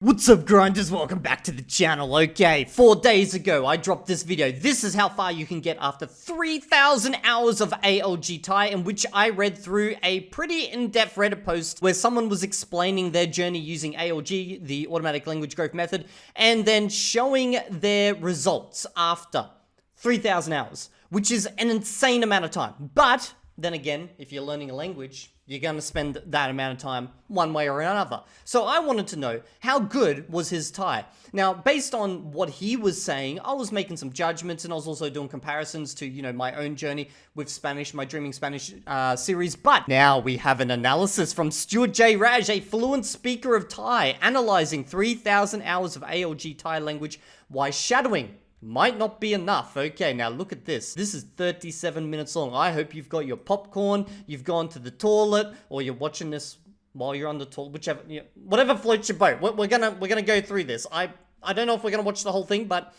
What's up, grinders? Welcome back to the channel. Okay, 4 days ago I dropped this video. This is how far you can get after 3,000 hours of ALG Thai, in which I read through a pretty in-depth Reddit post where someone was explaining their journey using ALG, the automatic language growth method, and then showing their results after 3,000 hours, which is an insane amount of time. But then again, if you're learning a language, you're going to spend that amount of time one way or another. So I wanted to know, how good was his Thai? Now, based on what he was saying, I was making some judgments, and I was also doing comparisons to, my own journey with Spanish, my Dreaming Spanish series. But now we have an analysis from Stuart J. Raj, a fluent speaker of Thai, analyzing 3,000 hours of ALG Thai language, why shadowing might not be enough. Okay, now look at this. This is 37 minutes long. I hope you've got your popcorn, you've gone to the toilet, or you're watching this while you're on the toilet, whichever, whatever floats your boat. We're gonna go through this. I don't know if we're gonna watch the whole thing, but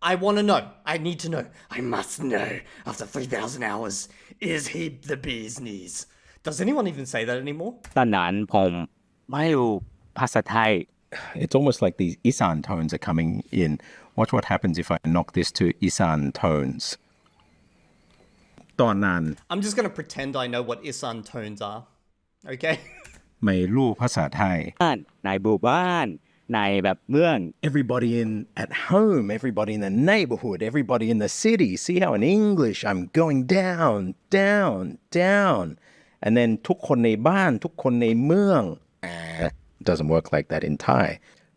I want to know. I need to know. I must know. After 3,000 hours, is he the bee's knees? Does anyone even say that anymore? ตอนนั้นผมไม่รู้ภาษาไทย It's almost like these Isan tones are coming in. Watch what happens if I knock this to Isan tones. ตอนนั้น I'm just gonna pretend I know what Isan tones are. Okay? ไม่รู้ภาษาไทย บ้านในหมู่บ้านในแบบเมือง Everybody at home, everybody in the neighborhood, everybody in the city. See how in English I'm going down, down, down. And then ทุกคนในบ้านทุกคนในเมือง Doesn't work like that in Thai.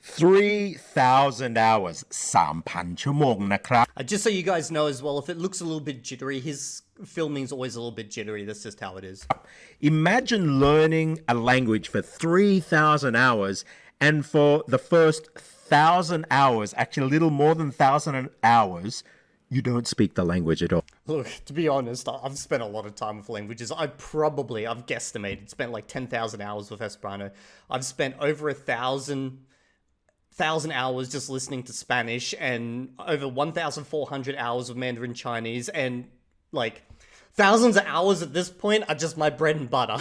3,000 hours 3,000 ชั่วโมงนะครับ Just so you guys know as well, if it looks a little bit jittery, his filming's always a little bit jittery. That's just how it is. Imagine learning a language for 3,000 hours, and for the first 1,000 hours, actually a little more than 1,000 hours, you don't speak the language at all. Look, to be honest, I've spent a lot of time with languages. I've guesstimated, spent like 10,000 hours with Esperanto. I've spent over 1,000 hours just listening to Spanish, and over 1,400 hours of Mandarin Chinese, and like thousands of hours at this point are just my bread and butter.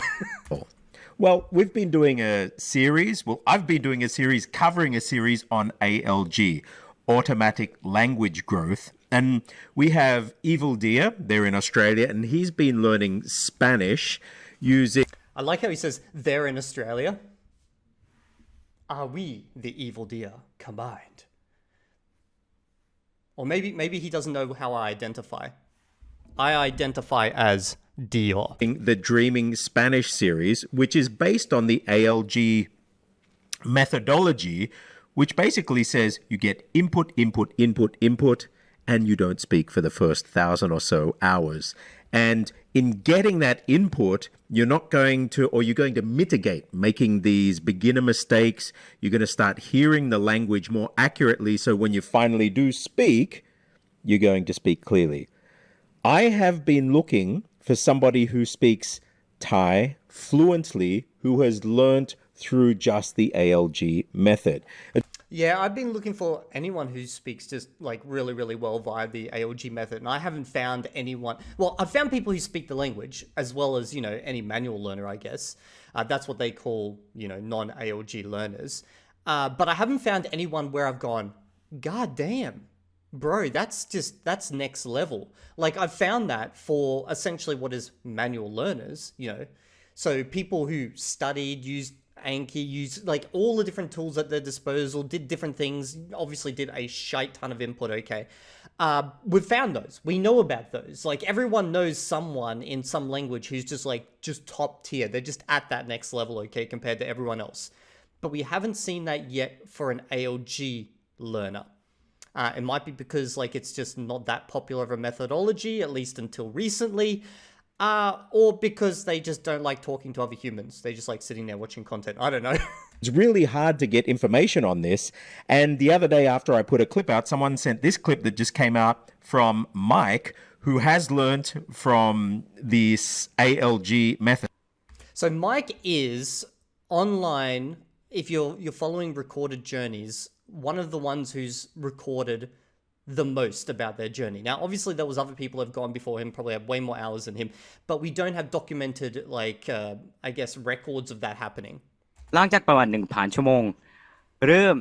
Well, we've been doing a series. Well, I've been doing a series covering a series on ALG, automatic language growth. And we have Evildea, they're in Australia, and he's been learning Spanish using... I like how he says, they're in Australia. Are we the Evildea combined? Or maybe he doesn't know how I identify. I identify as Dior. The Dreaming Spanish series, which is based on the ALG methodology, which basically says you get input, input, input, input, and you don't speak for the first 1,000 or so hours. And in getting that input, you're going to mitigate making these beginner mistakes. You're going to start hearing the language more accurately. So when you finally do speak, you're going to speak clearly. I have been looking for somebody who speaks Thai fluently, who has learnt through just the ALG method. Yeah, I've been looking for anyone who speaks just like really, really well via the ALG method, and I haven't found anyone. Well, I've found people who speak the language as well as, any manual learner, I guess. That's what they call, non-ALG learners. But I haven't found anyone where I've gone, God damn, bro, that's next level. Like, I've found that for essentially what is manual learners, So people who studied, used Anki, used like all the different tools at their disposal, did different things, obviously did a shite ton of input, okay. We've found those. We know about those. Like, everyone knows someone in some language who's just top tier. They're just at that next level, okay, compared to everyone else. But we haven't seen that yet for an ALG learner. It might be because, it's just not that popular of a methodology, at least until recently. Or because they just don't like talking to other humans. They just like sitting there watching content. I don't know. It's really hard to get information on this. And the other day after I put a clip out, someone sent this clip that just came out from Mike, who has learnt from this ALG method. So Mike is online, if you're following recorded journeys, one of the ones who's recorded the most about their journey. Now, obviously, there was other people who have gone before him, probably have way more hours than him, but we don't have documented, I guess, records of that happening. หลังจากประมาณ 1,000 ชั่วโมง เริ่ม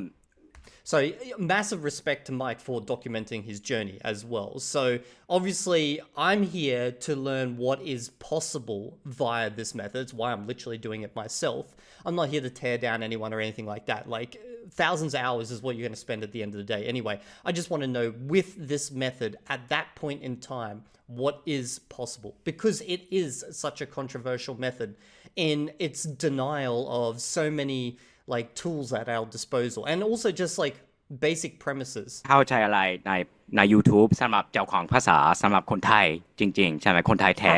So, massive respect to Mike for documenting his journey as well. So, obviously, I'm here to learn what is possible via this method. It's why I'm literally doing it myself. I'm not here to tear down anyone or anything like that. Like, thousands of hours is what you're going to spend at the end of the day. Anyway, I just want to know, with this method, at that point in time, what is possible? Because it is such a controversial method in its denial of so many like tools at our disposal, and also just like basic premises. เข้าใจอะไรใน YouTube สำหรับเจ้าของภาษาสำหรับคนไทยจริงๆใช่ไหมคนไทยแท้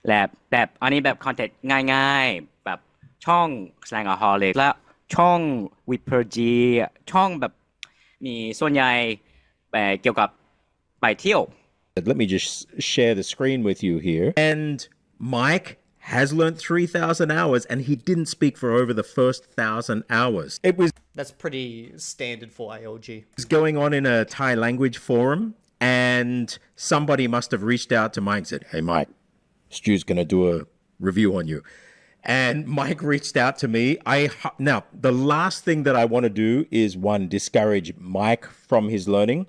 และแบบอันนี้แบบคอนเทนต์ง่ายๆแบบช่อง Slangaholic และช่อง Wipergy ช่องแบบมีส่วนใหญ่เกี่ยวกับไปเที่ยว Let me just share the screen with you here. And Mike has learned 3,000 hours, and he didn't speak for over the first 1,000 hours. That's pretty standard for ALG. It was going on in a Thai language forum, and somebody must have reached out to Mike and said, "Hey, Mike, Stu's going to do a review on you." And Mike reached out to me. Now, the last thing that I want to do is, one, discourage Mike from his learning.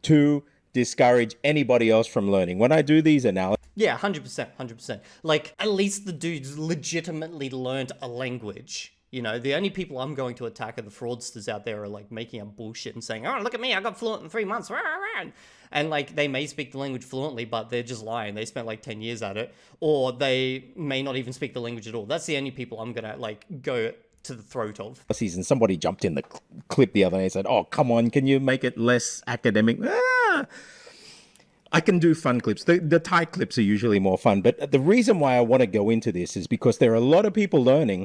Two, discourage anybody else from learning. When I do these analyses, Yeah, 100%, 100%. Like, at least the dude's legitimately learned a language. You know, the only people I'm going to attack are the fraudsters out there who are, like, making up bullshit and saying, "Oh, look at me, I got fluent in 3 months." And, like, they may speak the language fluently, but they're just lying. They spent, like, 10 years at it. Or they may not even speak the language at all. That's the only people I'm going to, like, go to the throat of. and somebody jumped in the clip the other day and said, "Oh, come on, can you make it less academic?" I can do fun clips. The Thai clips are usually more fun. But the reason why I want to go into this is because there are a lot of people learning,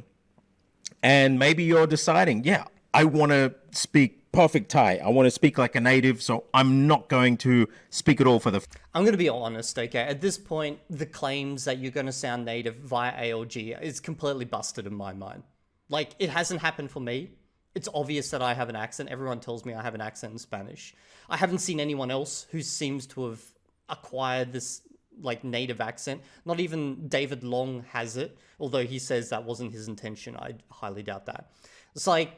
and maybe you're deciding, yeah, I want to speak perfect Thai. I want to speak like a native, so I'm not going to speak it all for the... I'm going to be honest, okay? At this point, the claims that you're going to sound native via ALG is completely busted in my mind. Like, it hasn't happened for me. It's obvious that I have an accent. Everyone tells me I have an accent in Spanish. I haven't seen anyone else who seems to have acquired this like native accent. Not even David Long has it, although he says that wasn't his intention. I highly doubt that. It's like,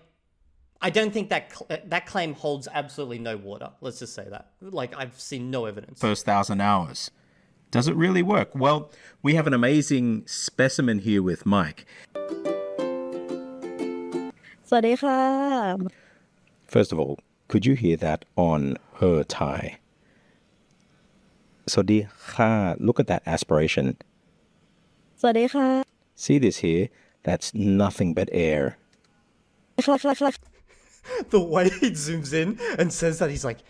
I don't think that claim holds absolutely no water. Let's just say that. Like, I've seen no evidence. First 1,000 hours. Does it really work? Well, we have an amazing specimen here with Mike. สวัสดีค่ะ First of all, could you hear that on her Thai? Sodi kha. Look at that aspiration. สวัสดีค่ะ See this here? That's nothing but air. The way he zooms in and says that, he's like,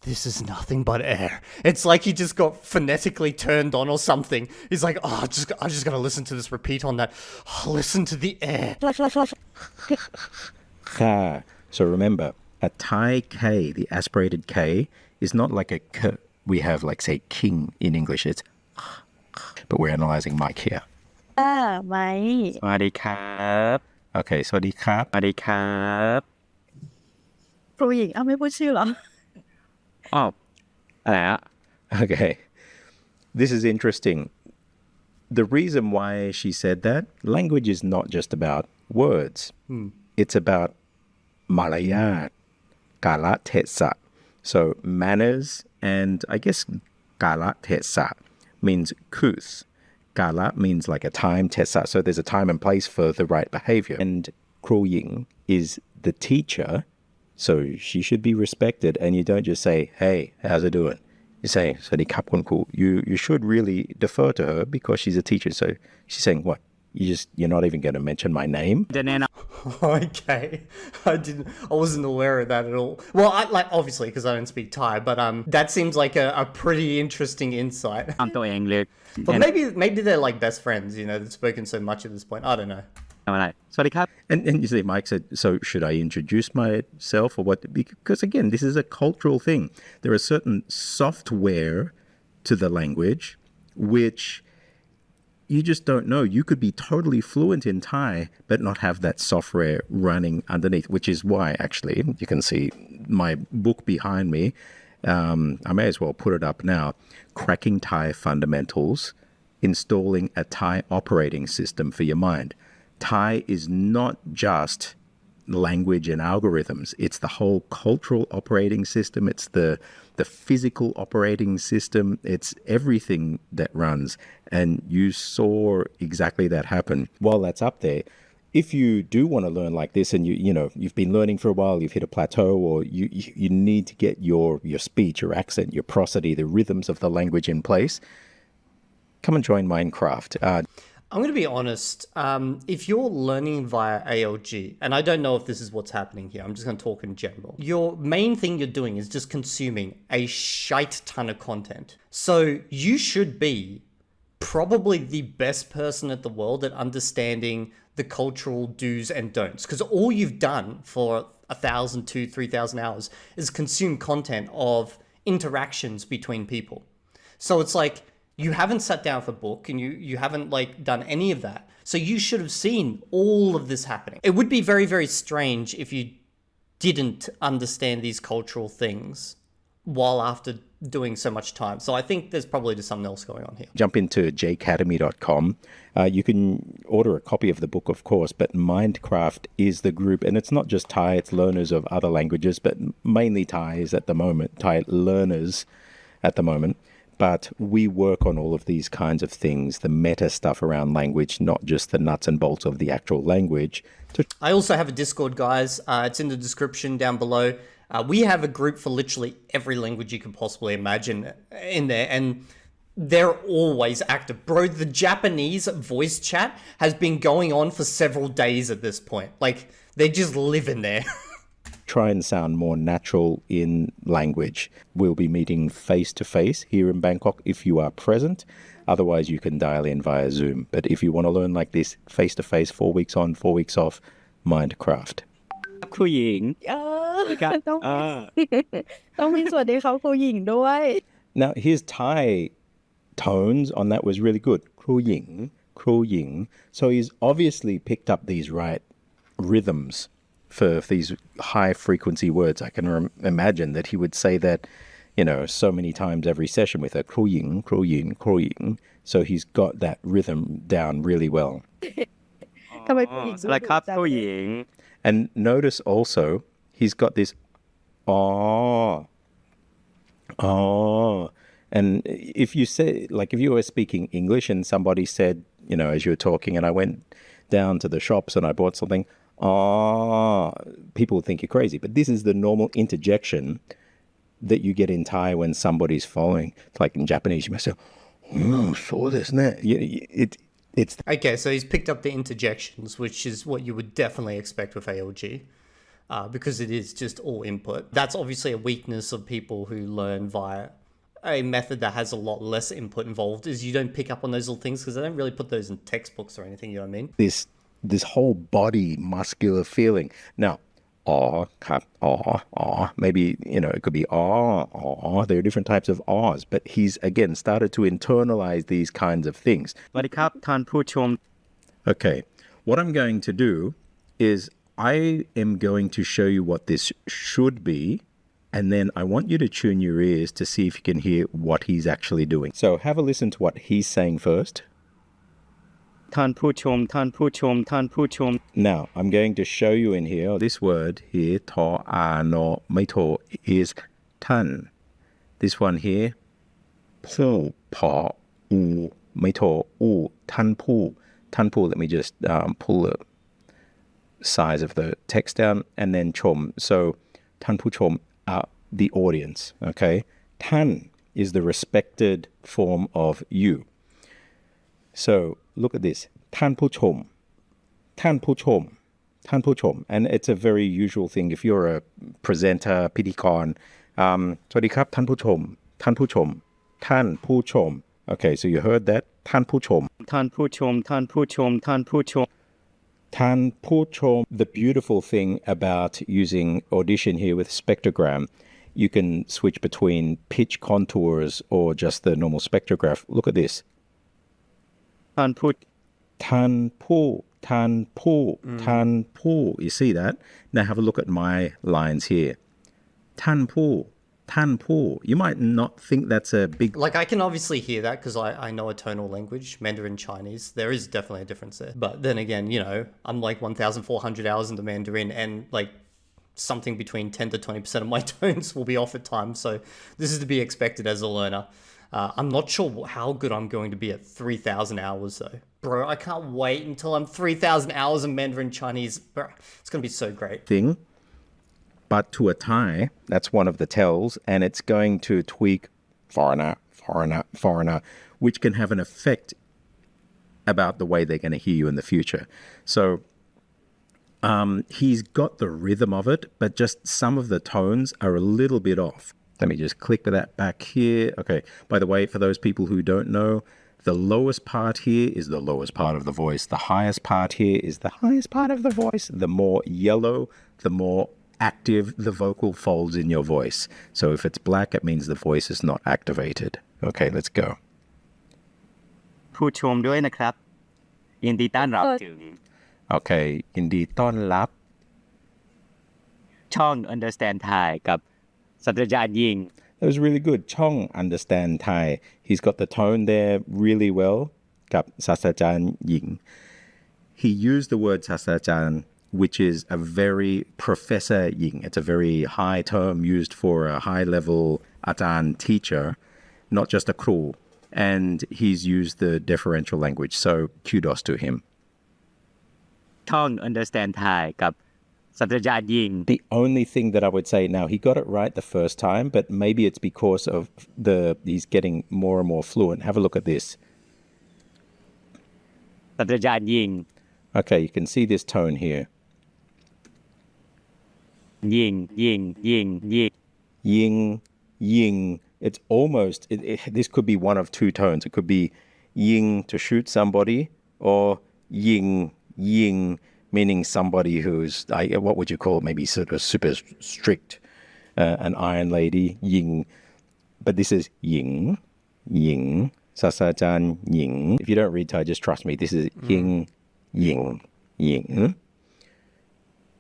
"This is nothing but air." It's like he just got phonetically turned on or something. He's like, "Oh, I'm just gonna listen to this repeat on that. Oh, listen to the air." Kha. So remember, a Thai K, the aspirated K, is not like a K we have, like, say, king in English. It's... But we're analyzing Mike here. ไหม สวัสดีครับ Okay, sawasdee krap. สวัสดีครับ ครูหญิงไม่พูดชื่อเหรอ อ้าวอะไรอะ Okay. This is interesting. The reason why she said that, language is not just about words. It's about malayat, kala tesa. So manners, and I guess kala tesa means couth. Kala means like a time, tesa. So there's a time and place for the right behavior. And Kru Ying is the teacher, so she should be respected. And you don't just say, "Hey, how's it doing?" You say, "Sawasdee krap kun kru." You should really defer to her because she's a teacher. So she's saying, what? You're not even going to mention my name? จะแนะน Okay, I wasn't aware of that at all. Well, obviously because I don't speak Thai, but that seems like a pretty interesting insight. ำตัวเองเลย But maybe they're like best friends, you know, they've spoken so much at this point. I don't know. ทำอะไรสวัสดีครับ And you see, Mike said, "So should I introduce myself or what?" Because again, this is a cultural thing. There are certain software to the language which you just don't know. You could be totally fluent in Thai, but not have that software running underneath, which is why, actually, you can see my book behind me. I may as well put it up now. Cracking Thai Fundamentals, Installing a Thai Operating System for Your Mind. Thai is not just language and algorithms. It's the whole cultural operating system. It's the physical operating system. It's everything that runs. And you saw exactly that happen. While that's up there, if you do want to learn like this and you've been learning for a while, you've hit a plateau, or you need to get your speech, your accent, your prosody, the rhythms of the language in place, come and join Minecraft. I'm going to be honest. If you're learning via ALG, and I don't know if this is what's happening here, I'm just going to talk in general. Your main thing you're doing is just consuming a shite ton of content. So you should be probably the best person at the world at understanding the cultural do's and don'ts, because all you've done for 1,000 to 3,000 hours is consume content of interactions between people. So it's like you haven't sat down for a book and you haven't like done any of that. So you should have seen all of this happening. It would be very, very strange if you didn't understand these cultural things while after doing so much time. So I think there's probably just something else going on here. Jump into jacademy.com. You can order a copy of the book, of course, but Mindcraft is the group, and it's not just Thai, it's learners of other languages, but mainly Thais at the moment, Thai learners at the moment. But we work on all of these kinds of things, the meta stuff around language, not just the nuts and bolts of the actual language. I also have a Discord, guys. It's in the description down below. We have a group for literally every language you can possibly imagine in there, and they're always active. Bro, the Japanese voice chat has been going on for several days at this point. Like, they just live in there. Try and sound more natural in language. We'll be meeting face-to-face here in Bangkok if you are present. Otherwise, you can dial in via Zoom. But if you want to learn like this, face-to-face, 4 weeks on, 4 weeks off, Mindcraft. ครูหญิง ต้อง ต้องมีสวัสดีครับครูหญิงด้วย Now, his Thai tones on that was really good. Kru ying. So he's obviously picked up these right rhythms for these high frequency words. I can imagine that he would say that, so many times every session with a kru ying. So he's got that rhythm down really well. ทำไมครูหญิง สวัสดีครับครูหญิง And notice also, he's got this oh. And if you say, like if you were speaking English and somebody said, as you were talking, and I went down to the shops and I bought something, people think you're crazy. But this is the normal interjection that you get in Thai when somebody's following. It's like in Japanese, you must say, so this, it's Okay, so he's picked up the interjections, which is what you would definitely expect with ALG, because it is just all input. That's obviously a weakness of people who learn via a method that has a lot less input involved, is you don't pick up on those little things because they don't really put those in textbooks or anything, you know what I mean? this whole body muscular feeling. Now, maybe, it could be there are different types of ahs, but he's again started to internalize these kinds of things. สวัสดีครับท่านผู้ชม Okay, what I'm going to do is I am going to show you what this should be, and then I want you to tune your ears to see if you can hear what he's actually doing. So have a listen to what he's saying first. ท่านผู้ชม Now, I'm going to show you in here, this word here, to, no, mai to, is tan. This one here, pu, pa, u, mai to, u, tan pu. Tan pu, let me just pull the size of the text down, and then chom. So, tan pu chom are the audience, okay? Tan is the respected form of you. So, look at this. Tan pu chom. And it's a very usual thing. If you're a presenter, pitikon, สวัสดีครับท่านผู้ชม Okay, so you heard that. ท่านผู้ชม The beautiful thing about using Audition here with spectrogram, you can switch between pitch contours or just the normal spectrograph. Look at this. ท่านผู้. You see that? Now have a look at my lines here. ท่านผู้ tan po. You might not think that's a big Like, I can obviously hear that because I know a tonal language, Mandarin Chinese. There is definitely a difference there. But then again, you know, I'm like 1,400 hours into Mandarin, and like something between 10 to 20% of my tones will be off at times. So this is to be expected as a learner. I'm not sure how good I'm going to be at 3,000 hours though. Bro, I can't wait until I'm 3,000 hours in Mandarin Chinese. Bro, it's going to be so great. thing. But to a Thai, that's one of the tells, and it's going to tweak foreigner, foreigner, foreigner, which can have an effect about the way they're going to hear you in the future. So he's got the rhythm of it, but just some of the tones are a little bit off. Let me just click that back here. Okay, by the way, for those people who don't know, the lowest part here is the lowest part of the voice. The highest part here is the highest part of the voice. The more yellow, the more active the vocal folds in your voice. So if it's black, it means the voice is not activated. Okay, let's go. ผู้ชมด้วยนะครับยินดีต้อนรับถึง Okay, ยินดีต้อนรับ ช่อง Understand Thai กับศาสตราจารย์ยิง That was really good. Chong understand Thai. He's got the tone there really well. กับศาสตราจารย์หญิง He used the word ศาสตราจารย์, which is a very Professor Ying. It's a very high term used for a high-level Adan teacher, not just a kru. And he's used the deferential language, so kudos to him. ช่อง Understand Thai กับศาสตราจารย์ยิง The only thing that I would say now, he got it right the first time, but maybe it's because of he's getting more and more fluent. Have a look at this. ศาสตราจารย์ยิง Okay, you can see this tone here. ยิงยิงยิงยิง Ying, ying. It's almost, this could be one of two tones. It could be ying to shoot somebody, or ying, ying, meaning somebody who's, what would you call it? Maybe sort of super strict, an iron lady, ying. But this is ying, ying, sasajan, ying. If you don't read Thai, just trust me. This is ying, ying, ying.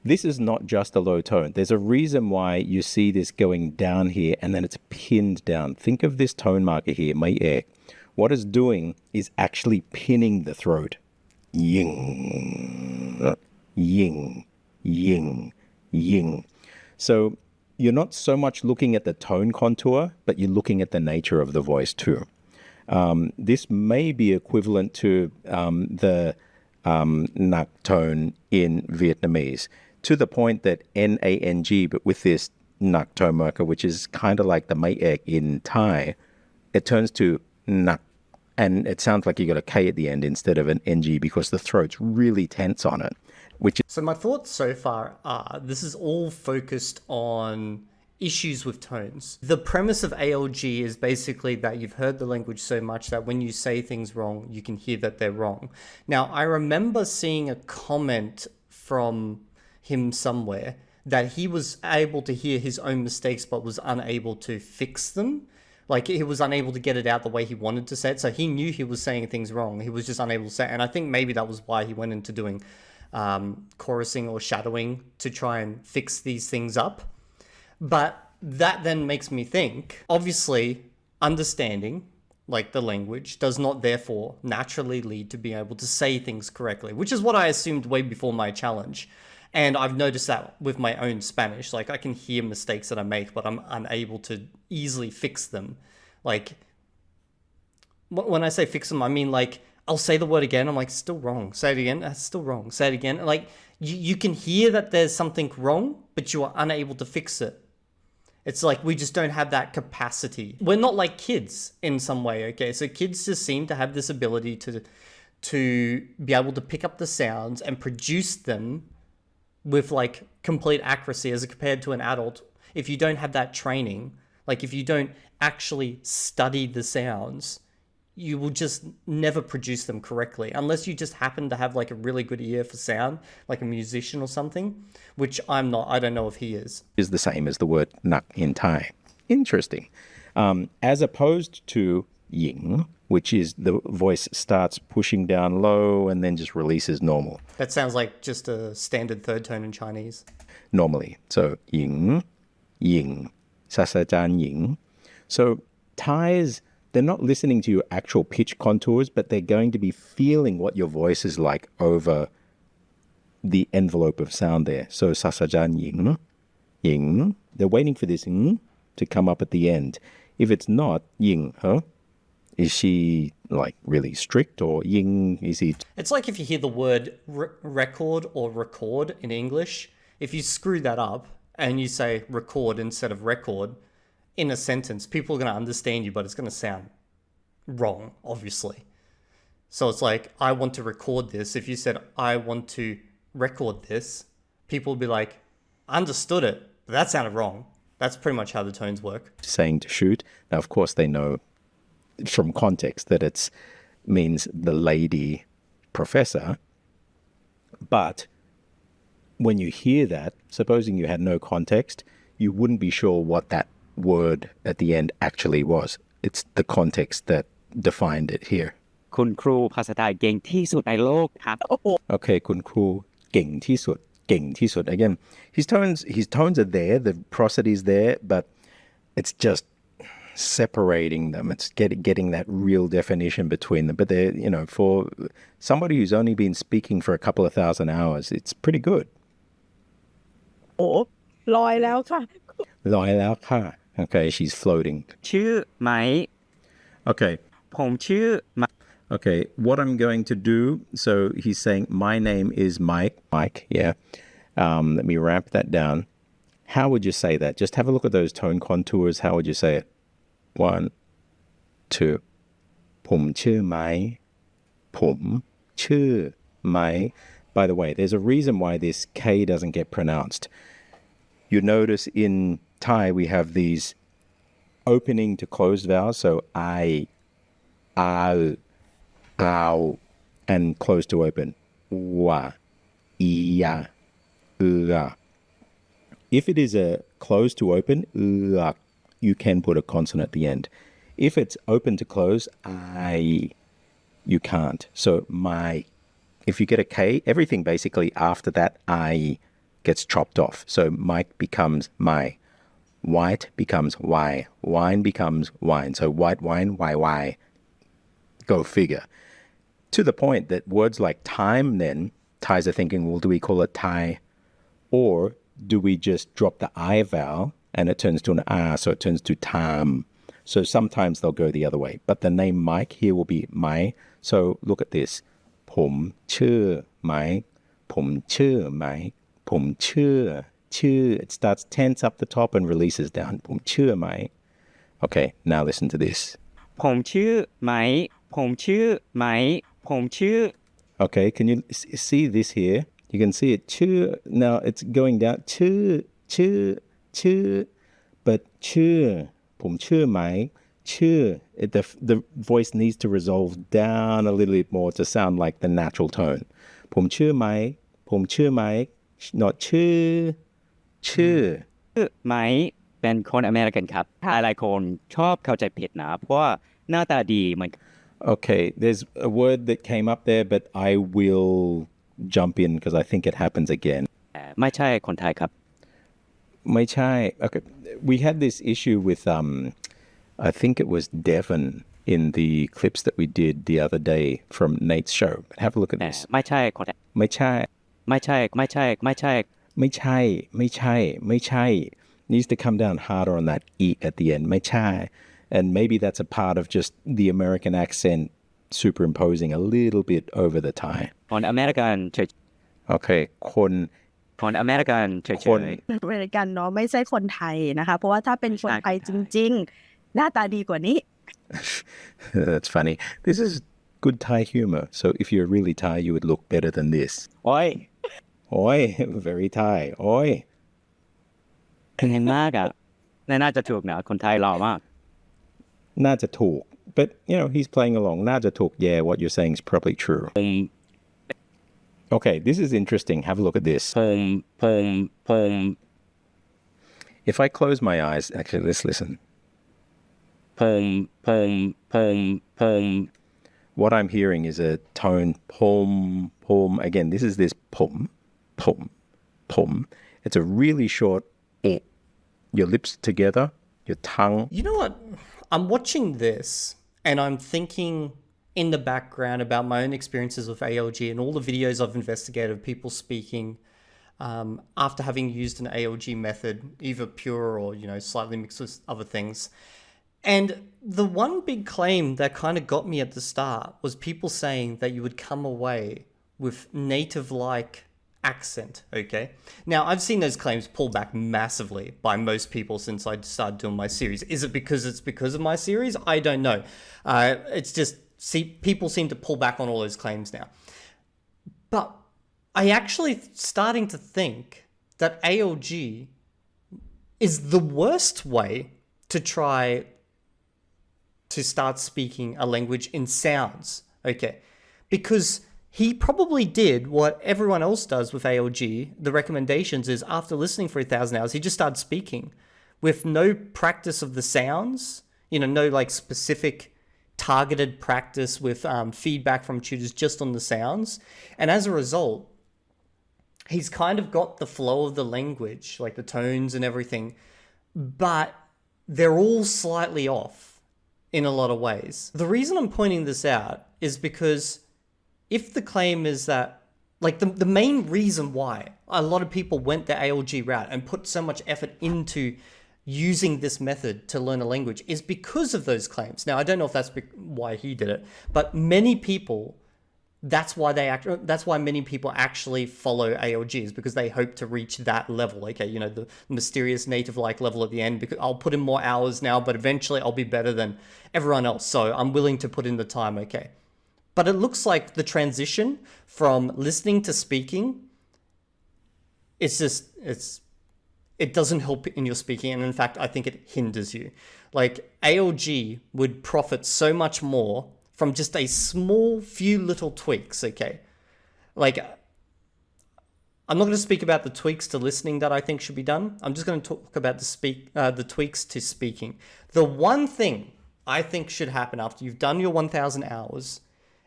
This is not just a low tone. There's a reason why you see this going down here and then it's pinned down. Think of this tone marker here, mai ek. What it's doing is actually pinning the throat. Ying, ying, ying, ying. So you're not so much looking at the tone contour, but you're looking at the nature of the voice too. This may be equivalent to the nak tone in Vietnamese, to the point that N-A-N-G, but with this nak tone marker, which is kind of like the mai ek in Thai, it turns to nak, and it sounds like you got a K at the end instead of an NG because the throat's really tense on it, which is... So my thoughts so far are this is all focused on issues with tones. The premise of ALG is basically that you've heard the language so much that when you say things wrong, you can hear that they're wrong. Now, I remember seeing a comment from him somewhere that he was able to hear his own mistakes but was unable to fix them. Like, he was unable to get it out the way he wanted to say it. So he knew he was saying things wrong. He was just unable to say it. And I think maybe that was why he went into doing chorusing or shadowing to try and fix these things up. But that then makes me think, obviously, understanding, like the language, does not therefore naturally lead to being able to say things correctly, which is what I assumed way before my challenge. And I've noticed that with my own Spanish. Like, I can hear mistakes that I make, but I'm unable to easily fix them. Like, when I say fix them, I mean, like, I'll say the word again. I'm like, still wrong. Say it again. That's still wrong. Say it again. Like, you can hear that there's something wrong, but you are unable to fix it. It's like we just don't have that capacity. We're not like kids in some way, okay? So kids just seem to have this ability to be able to pick up the sounds and produce them with like complete accuracy as compared to an adult. If you don't have that training, like if you don't actually study the sounds, you will just never produce them correctly unless you just happen to have like a really good ear for sound, like a musician or something, which I'm not. I don't know if he is. Is the same as the word nak in Thai. Interesting. As opposed to ying, which is the voice starts pushing down low and then just releases normal. That sounds like just a standard third tone in Chinese. Normally. So ying, ying, Sasajan Ying. So Thais, they're not listening to your actual pitch contours, but they're going to be feeling what your voice is like over the envelope of sound there. So Sasajan Ying, Ying. They're waiting for this Ying to come up at the end. If it's not Ying, huh? Is she like really strict, or Ying, is he? It's like if you hear the word record or record in English, if you screw that up and you say record instead of record in a sentence, people are going to understand you, but it's going to sound wrong, obviously. So it's like, I want to record this. If you said, I want to record this, people will be like, I understood it, but that sounded wrong. That's pretty much how the tones work. Saying to shoot. Now, of course, they know from context that it means the lady professor. But when you hear that, supposing you had no context, you wouldn't be sure what that word at the end actually was. It's the context that defined it here. คุณครูภาษาไทยเก่งที่สุดในโลกครับ Okay, คุณครูเก่งที่สุด เก่งที่สุด. Again, his tones are there, the prosody is there, but it's just separating them. It's getting that real definition between them. But they're, for somebody who's only been speaking for a couple of thousand hours, it's pretty good. โอ้ลอยแล้วค่ะ ลอยแล้วค่ะ Okay, she's floating. ชื่อไหม Okay. ผมชื่อ Okay, what I'm going to do, so he's saying, my name is Mike. Mike, yeah. Let me ramp that down. How would you say that? Just have a look at those tone contours. How would you say it? 1, 2. ผมชื่อไหม ผมชื่อไหม By the way, there's a reason why this K doesn't get pronounced. You notice in Thai we have these opening to closed vowels, so I, ow, and close to open. Wa, iya, ua. If it is a close to open, you can put a consonant at the end. If it's open to close, you can't. So my, if you get a K, everything basically after that I gets chopped off. So Mike becomes my. White becomes Y. Wine becomes wine. So white wine, Y. Go figure. To the point that words like time then, Thais are thinking, well, do we call it Thai? Or do we just drop the I vowel and it turns to an R, so it turns to time. So sometimes they'll go the other way. But the name Mike here will be my. So look at this. ผมชื่อ Mike. ผมชื่อ Mike. ผมชื่อ ชื่อ. It starts tense up the top and releases down. ผมชื่อ Mike. Okay, now listen to this. ผมชื่อไหม ผมชื่อไหม ผมชื่อ Okay, can you see this here? You can see it. ชื่อ now it's going down. ชื่อ but ชื่อ ผมชื่อไหม ชื่อ the voice needs to resolve down a little bit more to sound like the natural tone. ผมชื่อไหม ผมชื่อไหม not ชื่อ ไหมเป็นคนอเมริกันครับหลายคนชอบเข้าใจผิดนะเพราะว่าหน้าตาดีเหมือน Okay, there's a word that came up there, but I will jump in because I think it happens again. ไม่ใช่คนไทยครับ ไม่ใช่ Okay, we had this issue with I think it was Devon in the clips that we did the other day from Nate's show. But have a look at this. ไม่ใช่คนไทย ไม่ใช่ ไม่ใช่ไม่ใช่ไม่ใช่ ไม่ใช่ ไม่ใช่ ไม่ใช่ needs to come down harder on that E at the end. ไม่ใช่ and maybe that's a part of just the American accent superimposing a little bit over the Thai. คนอเมริกันเฉย Okay, คน คนอเมริกันเฉย คน อเมริกันเนาะไม่ใช่คนไทยนะคะเพราะว่าถ้าเป็นคนไทยจริงๆหน้าตาดีกว่านี้ That's funny. This is good Thai humor. So if you're really Thai, you would look better than this. โอ้ย Oi, very Thai. Oi. แข็งมากอ่ะน่าจะถูกนะคนไทยหล่อมาก น่าจะถูก but he's playing along. น่าจะถูก yeah, what you're saying is probably true. Okay, this is interesting. Have a look at this. ผม If I close my eyes, actually, let's listen. ผม What I'm hearing is a tone pom. Again, this is this pom. It's a really short your lips together your tongue. You know what? I'm watching this and I'm thinking in the background about my own experiences with ALG and all the videos I've investigated of people speaking after having used an ALG method, either pure or, slightly mixed with other things. And the one big claim that kind of got me at the start was people saying that you would come away with native-like accent, okay? Now, I've seen those claims pulled back massively by most people since I started doing my series. Is it because of my series? I don't know. It's just, people seem to pull back on all those claims now. But I actually starting to think that ALG is the worst way to try to start speaking a language in sounds, okay? Because he probably did what everyone else does with ALG. The recommendations is after listening for 1,000 hours, he just started speaking with no practice of the sounds, no like specific targeted practice with feedback from tutors just on the sounds. And as a result, he's kind of got the flow of the language, like the tones and everything, but they're all slightly off in a lot of ways. The reason I'm pointing this out is because if the claim is that, like the main reason why a lot of people went the ALG route and put so much effort into using this method to learn a language is because of those claims. Now, I don't know if that's why he did it, but many people, that's why many people actually follow ALGs, because they hope to reach that level. Okay, the mysterious native-like level at the end, because I'll put in more hours now, but eventually I'll be better than everyone else. So I'm willing to put in the time, okay. But it looks like the transition from listening to speaking, it doesn't help in your speaking. And in fact, I think it hinders you. Like ALG would profit so much more from just a small few little tweaks, okay? Like, I'm not going to speak about the tweaks to listening that I think should be done. I'm just going to talk about the tweaks to speaking. The one thing I think should happen after you've done your 1,000 hours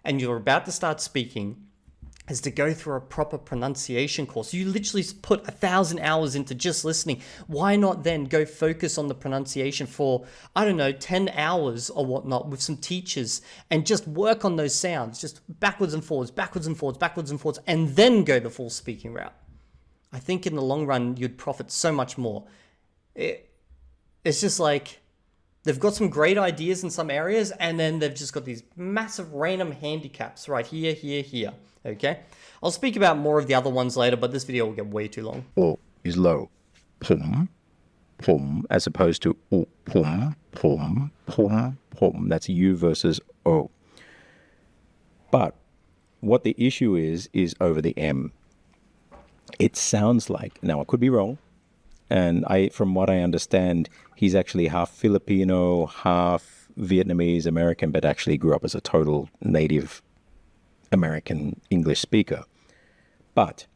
and you're about to start speaking is to go through a proper pronunciation course. You literally put 1,000 hours into just listening. Why not then go focus on the pronunciation for, 10 hours or whatnot with some teachers and just work on those sounds, just backwards and forwards, backwards and forwards, backwards and forwards, and then go the full speaking route. I think in the long run, you'd profit so much more. It's just like, they've got some great ideas in some areas, and then they've just got these massive random handicaps right here, here, here. Okay? I'll speak about more of the other ones later, but this video will get way too long. O is low. Pum, pum, as opposed to o, pum, pum, pum, pum. That's U versus O. But what the issue is over the M. It sounds like, now I could be wrong, and from what I understand, he's actually half Filipino, half Vietnamese American, but actually grew up as a total native American English speaker. But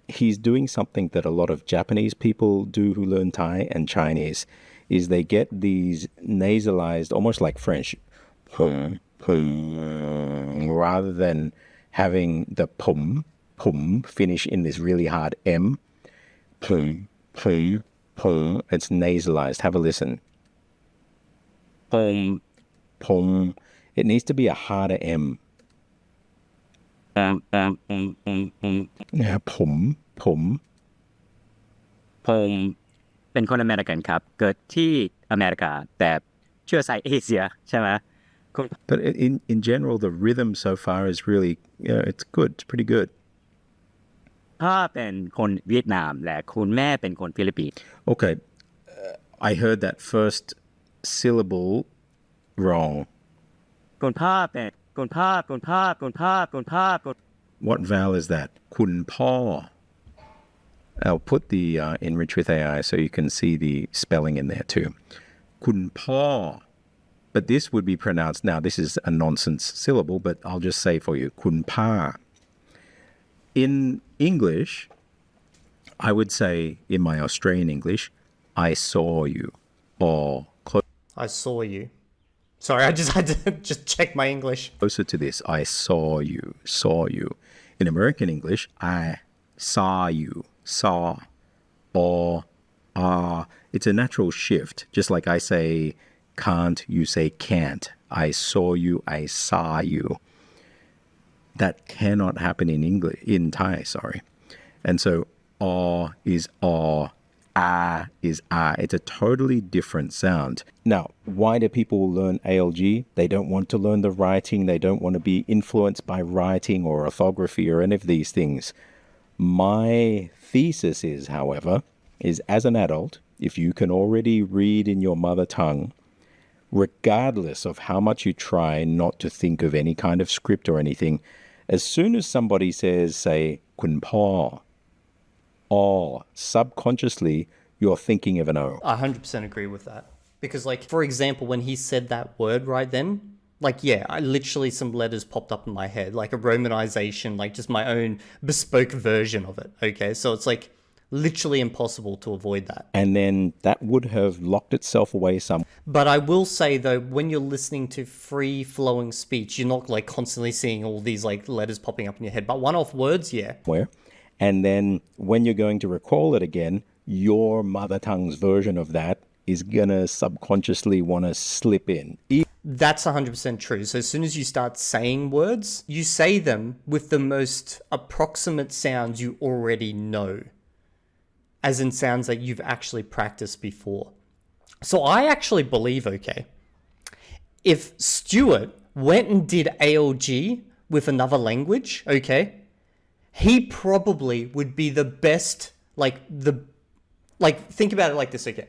he's doing something that a lot of Japanese people do who learn Thai and Chinese, is they get these nasalized, almost like French, rather than having the pum finish in this really hard M. It's nasalized. Have a listen. Pum. It needs to be a harder M. Yeah, pum. ผมเป็นคนอเมริกันครับเกิดที่อเมริกาแต่เชื้อสายเอเชียใช่ไหม But in general, the rhythm so far is really, it's good. It's pretty good. พ่อเป็นคนเวียดนามและคุณแม่เป็นคนฟิลิปปินส์ Okay, I heard that first syllable wrong. คุณพ่อเป็นคุณพ่อ What vowel is that? คุณพ่อ I'll put the enrich with AI so you can see the spelling in there too. คุณพ่อ But this would be pronounced, now this is a nonsense syllable, but I'll just say for you, คุณพ่า In English, I would say, in my Australian English, I saw you, or I saw you. Sorry, I just had to just check my English. Closer to this, I saw you. In American English, I saw you, saw, or it's a natural shift. Just like I say can't, you say can't. I saw you, I saw you. That cannot happen in English, in Thai, sorry. And so is is ah. It's a totally different sound. Now, why do people learn ALG? They don't want to learn the writing. They don't want to be influenced by writing or orthography or any of these things. My thesis is, however, is as an adult, if you can already read in your mother tongue, regardless of how much you try not to think of any kind of script or anything, as soon as somebody says, say, คุณพ่อ or subconsciously, you're thinking of an O. I 100% agree with that. Because, like, for example, when he said that word right then, like, yeah, I literally, some letters popped up in my head, like a romanization, like just my own bespoke version of it, okay? So it's like literally impossible to avoid that. And then that would have locked itself away somewhere. But I will say, though, when you're listening to free-flowing speech, you're not, like, constantly seeing all these, like, letters popping up in your head. But one-off words, yeah. And then when you're going to recall it again, your mother tongue's version of that is going to subconsciously want to slip in. That's 100% true. So as soon as you start saying words, you say them with the most approximate sounds you already know, as in sounds that you've actually practiced before. So I actually believe, okay, if Stuart went and did ALG with another language, okay, he probably would be the best, think about it like this, okay.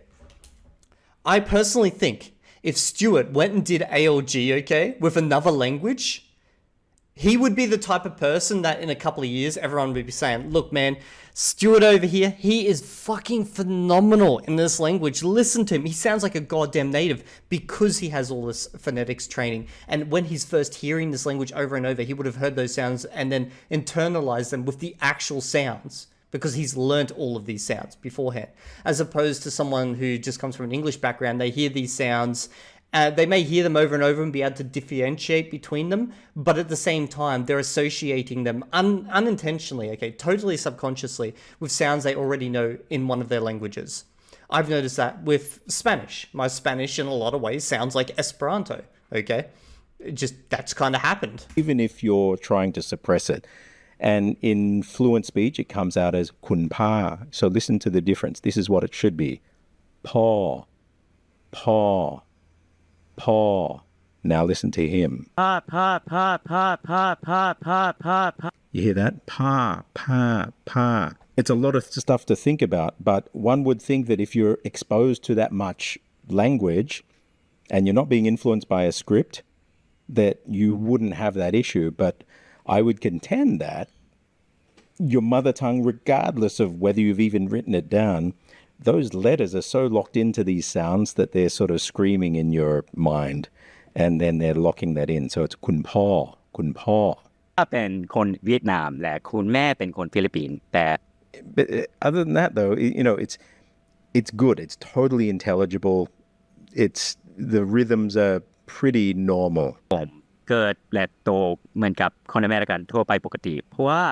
I personally think if Stuart went and did ALG, okay, with another language, he would be the type of person that in a couple of years, everyone would be saying, look, man, Stuart over here, he is fucking phenomenal in this language. Listen to him. He sounds like a goddamn native because he has all this phonetics training. And when he's first hearing this language over and over, he would have heard those sounds and then internalized them with the actual sounds, because he's learnt all of these sounds beforehand. As opposed to someone who just comes from an English background, they hear these sounds, they may hear them over and over and be able to differentiate between them, but at the same time, they're associating them unintentionally, okay, totally subconsciously, with sounds they already know in one of their languages. I've noticed that with Spanish. My Spanish, in a lot of ways, sounds like Esperanto, okay? That's kind of happened. Even if you're trying to suppress it. And in fluent speech, it comes out as คุณพ่อ. So listen to the difference. This is what it should be. พ่อ พ่อ พ่อ. Now listen to him. You hear that? พ่อ พ่อ พ่อ. It's a lot of stuff to think about, but one would think that if you're exposed to that much language and you're not being influenced by a script, that you wouldn't have that issue. But I would contend that your mother tongue, regardless of whether you've even written it down, those letters are so locked into these sounds that they're sort of screaming in your mind, and then they're locking that in. So it's คุณพ่อ คุณพ่อ. เป็นคนเวียดนามและคุณแม่เป็นคนฟิลิปปินส์แต่ But other than that, though, it's good. It's totally intelligible. The rhythms are pretty normal. ผมเกิดและโตเหมือนกับคนอเมริกันทั่วไปปกติเพราะว่า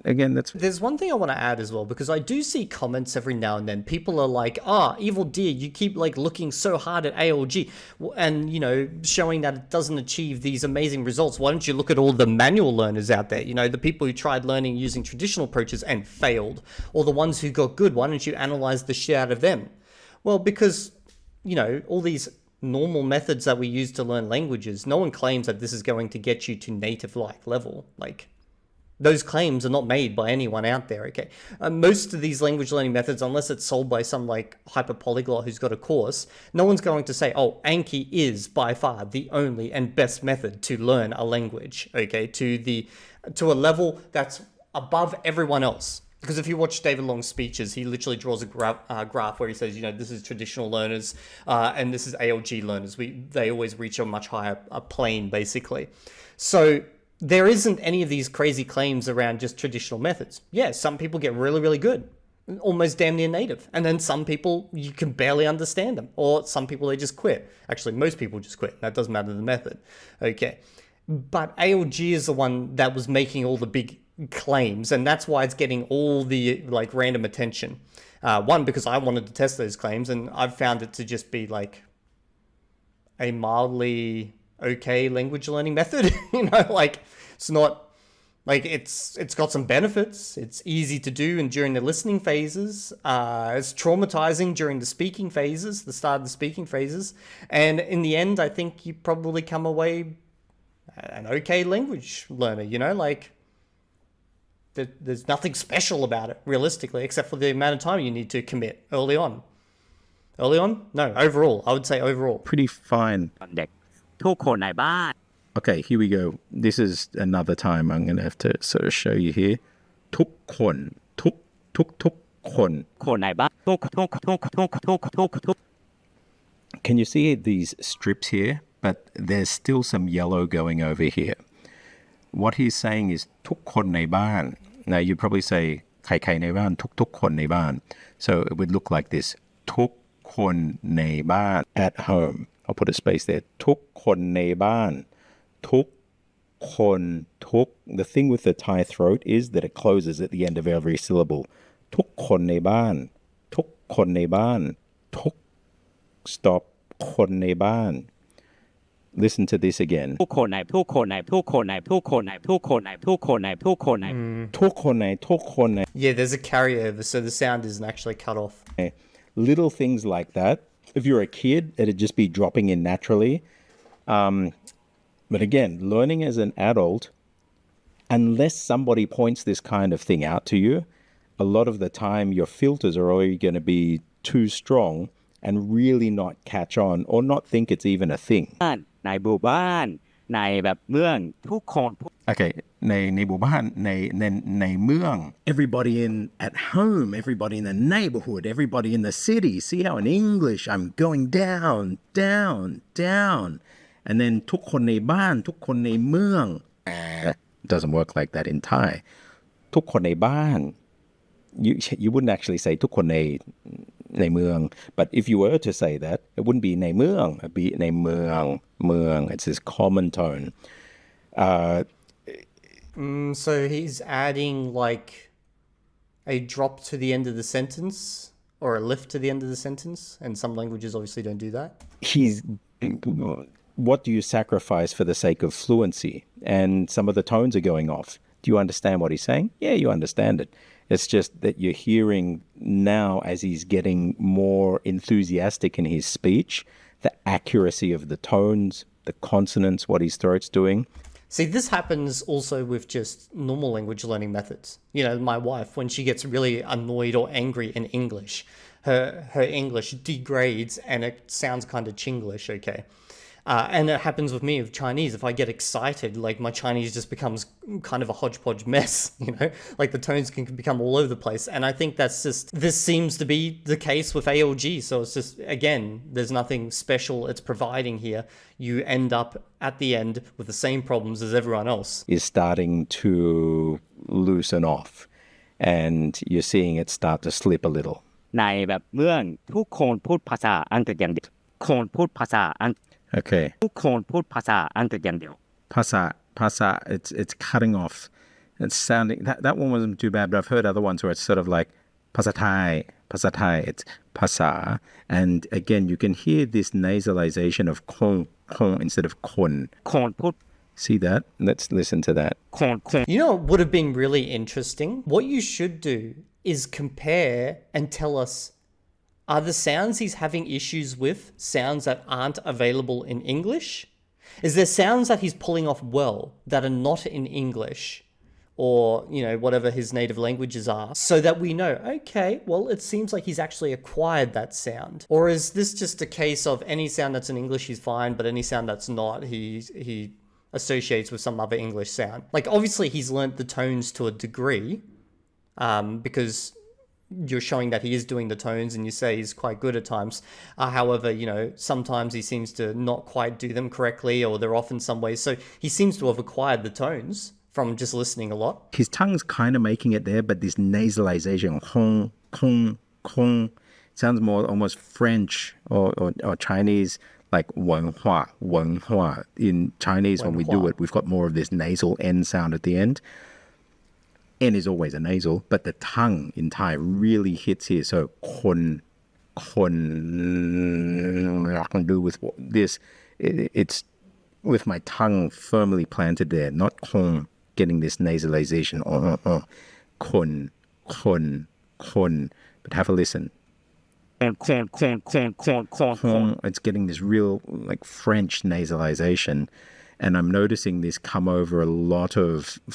Again, There's one thing I want to add as well, because I do see comments every now and then. People are like, Evildea, you keep like looking so hard at ALG and, showing that it doesn't achieve these amazing results. Why don't you look at all the manual learners out there? The people who tried learning using traditional approaches and failed, or the ones who got good. Why don't you analyze the shit out of them? Well, because, all these normal methods that we use to learn languages, no one claims that this is going to get you to native-like level. Like, those claims are not made by anyone out there, okay? Most of these language learning methods, unless it's sold by some like hyper-polyglot who's got a course, no one's going to say, Anki is by far the only and best method to learn a language, okay? To a level that's above everyone else. Because if you watch David Long's speeches, he literally draws a graph where he says, this is traditional learners and this is ALG learners. They always reach a much higher plane, basically. So there isn't any of these crazy claims around just traditional methods. Yeah, some people get really, really good, almost damn near native. And then some people, you can barely understand them. Or some people, they just quit. Actually, most people just quit. That doesn't matter the method. Okay. But ALG is the one that was making all the big claims, and that's why it's getting all the like random attention. One, because I wanted to test those claims, and I've found it to just be like a mildly okay language learning method. Like it's not like it's got some benefits. It's easy to do and during the listening phases. It's traumatizing during the speaking phases, the start of the speaking phases. And in the end, I think you probably come away an okay language learner, like there's nothing special about it realistically, except for the amount of time you need to commit early on. No, overall, I would say overall. Pretty fine. เด็กทุกคนในบ้าน Okay, here we go. This is another time I'm going to have to sort of show you here. ทุกคนทุกคน คนในบ้านทุก Can you see these strips here? But there's still some yellow going over here. What he's saying is ทุกคนในบ้าน. Now you'd probably say ใครๆในบ้านทุกคนในบ้าน So it would look like this. ทุกคนในบ้าน at home. I'll put a space there. ทุกคนในบ้าน ทุกคนทุก The thing with the Thai throat is that it closes at the end of every syllable. ทุกคนในบ้าน ทุกคนในบ้าน ทุก Stop คนในบ้าน. Listen to this again. ทุกคนใน Yeah, there's a carryover, so the sound isn't actually cut off. Little things like that. If you're a kid, it'd just be dropping in naturally. But again, learning as an adult, unless somebody points this kind of thing out to you, a lot of the time your filters are already going to be too strong and really not catch on or not think it's even a thing. ในหมู่บ้านในแบบเมืองทุกคน Okay, ในหมู่บ้านในเมือง everybody at home, everybody in the neighborhood, everybody in the city. See how in English I'm going down. And then ทุกคนในบ้านทุกคนในเมือง doesn't work like that in Thai. ทุกคนในบ้าน you wouldn't actually say ทุกคนในเมือง but if you were to say that it wouldn't be ในเมือง it'd be ในเมือง. It's this common tone. So he's adding like a drop to the end of the sentence or a lift to the end of the sentence, and some languages obviously don't do that. What do you sacrifice for the sake of fluency? And some of the tones are going off. Do you understand what he's saying? Yeah, you understand it. It's just that you're hearing now, as he's getting more enthusiastic in his speech, the accuracy of the tones, the consonants, what his throat's doing. See, this happens also with just normal language learning methods. My wife, when she gets really annoyed or angry in English, her English degrades and it sounds kind of Chinglish, okay? And it happens with me with Chinese. If I get excited, like my Chinese just becomes kind of a hodgepodge mess, like the tones can become all over the place. And I think this seems to be the case with ALG. So it's just, again, there's nothing special it's providing here. You end up at the end with the same problems as everyone else. Is starting to loosen off and you're seeing it start to slip a little. ในแบบเมืองทุกคนพูดภาษาอังกฤษอย่างเดียวคนพูดภาษาอังกฤษ Okay. ทุกคนพูดภาษาอังกฤษอย่างเดียว Pasa, it's cutting off. It's sounding, that one wasn't too bad, but I've heard other ones where it's sort of like Pasa Thai, it's Pasa. And again, you can hear this nasalization of kon instead of kon. คนพูด See that? Let's listen to that. คน You know what would have been really interesting? What you should do is compare and tell us, are the sounds he's having issues with sounds that aren't available in English? Is there sounds that he's pulling off well that are not in English? Or, whatever his native languages are, so that we know, okay, well, it seems like he's actually acquired that sound. Or is this just a case of any sound that's in English he's fine, but any sound that's not, he associates with some other English sound? Like, obviously he's learnt the tones to a degree, because you're showing that he is doing the tones and you say he's quite good at times. However, sometimes he seems to not quite do them correctly, or they're off in some ways. So he seems to have acquired the tones from just listening a lot. His tongue's kind of making it there, but this nasalization, kong, sounds more almost French or Chinese, like 文化. In Chinese, when we do it, we've got more of this nasal N sound at the end. N is always a nasal, but the tongue in Thai really hits here. So kon, I can do with this. It's with my tongue firmly planted there, not kon, getting this nasalization. Kon. But have a listen. It's getting this real like French nasalization. And I'm noticing this come over a lot of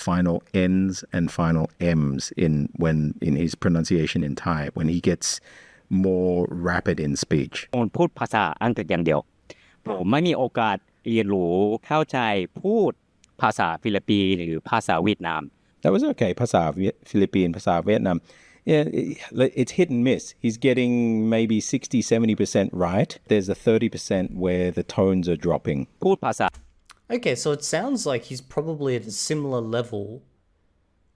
final N's and final M's in his pronunciation in Thai, when he gets more rapid in speech. พูดภาษาอังกฤษอย่างเดียวผมไม่มีโอกาสเรียนรู้เข้าใจพูดภาษาฟิลิปปินส์หรือภาษาเวียดนาม That was okay. ภาษา Philippine, ภาษา Vietnam. Yeah, it's hit and miss. He's getting maybe 60-70% right. There's a 30% where the tones are dropping. พูดภาษา Okay, so it sounds like he's probably at a similar level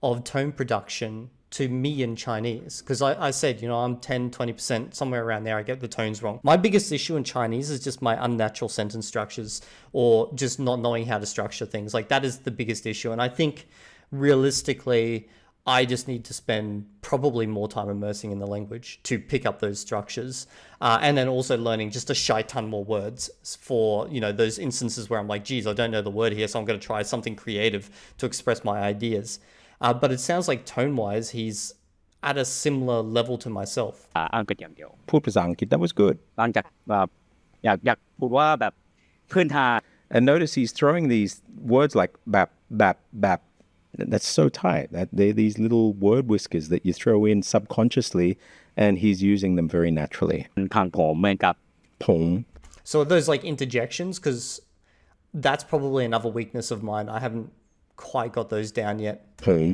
of tone production to me in Chinese. Because I said, you know, I'm 10-20%, somewhere around there, I get the tones wrong. My biggest issue in Chinese is just my unnatural sentence structures, or just not knowing how to structure things. Like, that is the biggest issue. And I think realistically, I just need to spend probably more time immersing in the language to pick up those structures. And then also learning just a shy ton more words for, you know, those instances where I'm like, geez, I don't know the word here, so I'm going to try something creative to express my ideas. But it sounds like tone-wise, he's at a similar level to myself. อังกฤษอย่างเดียว พูดภาษาอังกฤษ that was good. หลังจากแบบอยากพูดว่าแบบพื้นฐาน And notice he's throwing these words like bap, bap, bap. That's so tight. They're these little word whiskers that you throw in subconsciously, and he's using them very naturally. ของผมเหมือนกับ Pong. So are those like interjections? Because that's probably another weakness of mine. I haven't quite got those down yet. Pong.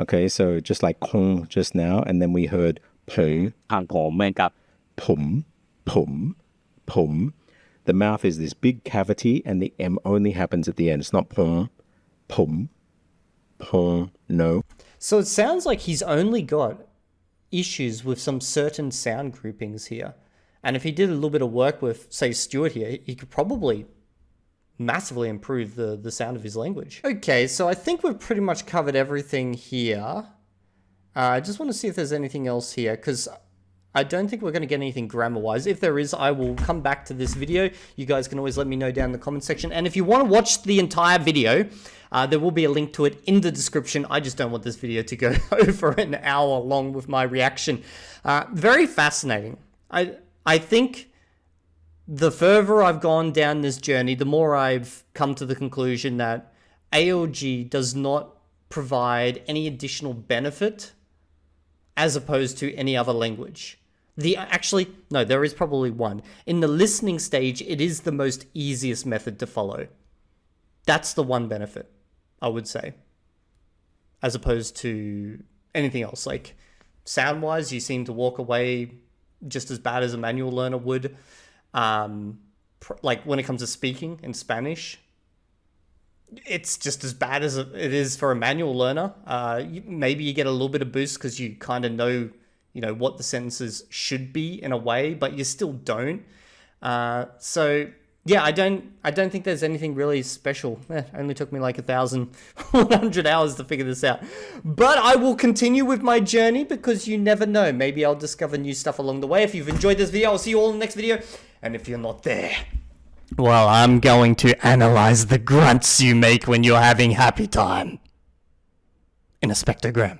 Okay, so just like Kong just now, and then we heard Pong. ของผมเหมือนกับ Pum, pum, pum. The mouth is this big cavity, and the M only happens at the end. It's not pong, pum, pong, no. So it sounds like he's only got issues with some certain sound groupings here. And if he did a little bit of work with, say, Stuart here, he could probably massively improve the sound of his language. Okay, so I think we've pretty much covered everything here. I just want to see if there's anything else here, because I don't think we're going to get anything grammar-wise. If there is, I will come back to this video. You guys can always let me know down in the comment section. And if you want to watch the entire video, there will be a link to it in the description. I just don't want this video to go over an hour long with my reaction. Very fascinating. I think the further I've gone down this journey, the more I've come to the conclusion that ALG does not provide any additional benefit as opposed to any other language. Actually, no, there is probably one. In the listening stage, it is the most easiest method to follow. That's the one benefit, I would say, as opposed to anything else. Like, sound-wise, you seem to walk away just as bad as a manual learner would. Like, when it comes to speaking in Spanish, it's just as bad as it is for a manual learner. Maybe you get a little bit of boost because you kind of know, you know, what the sentences should be in a way, but you still don't. So yeah, I don't think there's anything really special. It only took me like 1,100 hours to figure this out. But I will continue with my journey, because you never know. Maybe I'll discover new stuff along the way. If you've enjoyed this video, I'll see you all in the next video. And if you're not there, well, I'm going to analyze the grunts you make when you're having happy time in a spectrogram.